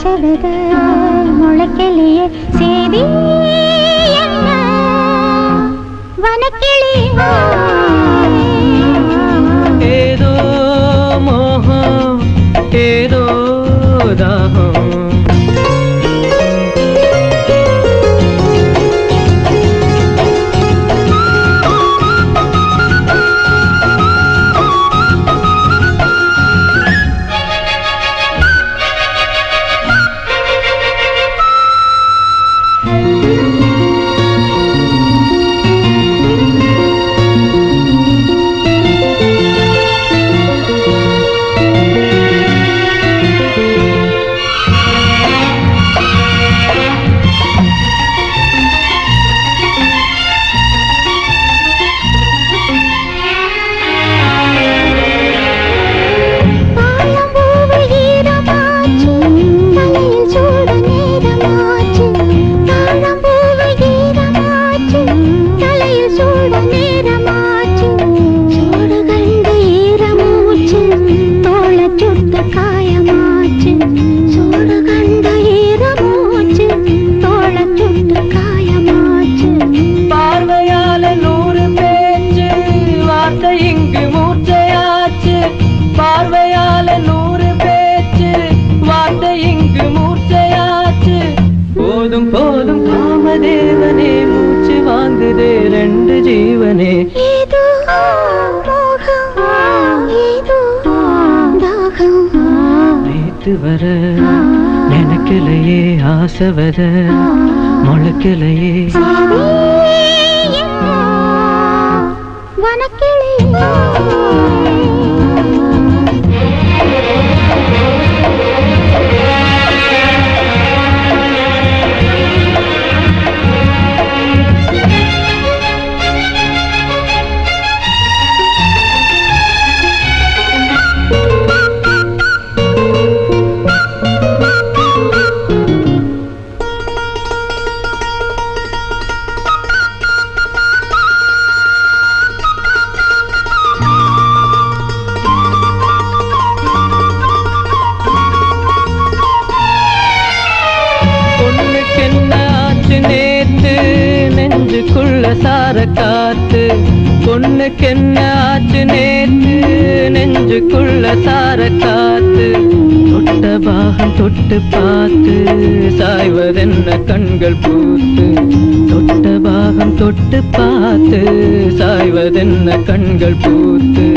ஆசவத முளைக்கலையே சேதி என்ன வனக்கிளியே ஏதோ மோகம் ஏதோ தாகம் பார்வையால 100 பேச்சு வார்த்தை இங்கு மூர்ச்சையாச்சு போதும் போதும் காமதேவனே மூச்சு வாங்குதே 2 ஜீவனே ஏதோ மோகம் ஏதோ தாகம் நேத்து வர நினைக்கலையே ஆசவத முளைக்கலையே வனக்கிளியே சார காத்து பொண்ணுக்கென்ன ஆச்சு நேத்து நெஞ்சுக்குள்ள சார காத்து தொட்ட பாகம் தொட்டு பார்த்து சாய்வதென்ன கண்கள் பூத்து தொட்ட பாகம் தொட்டு பார்த்து சாய்வதென்ன கண்கள் பூத்து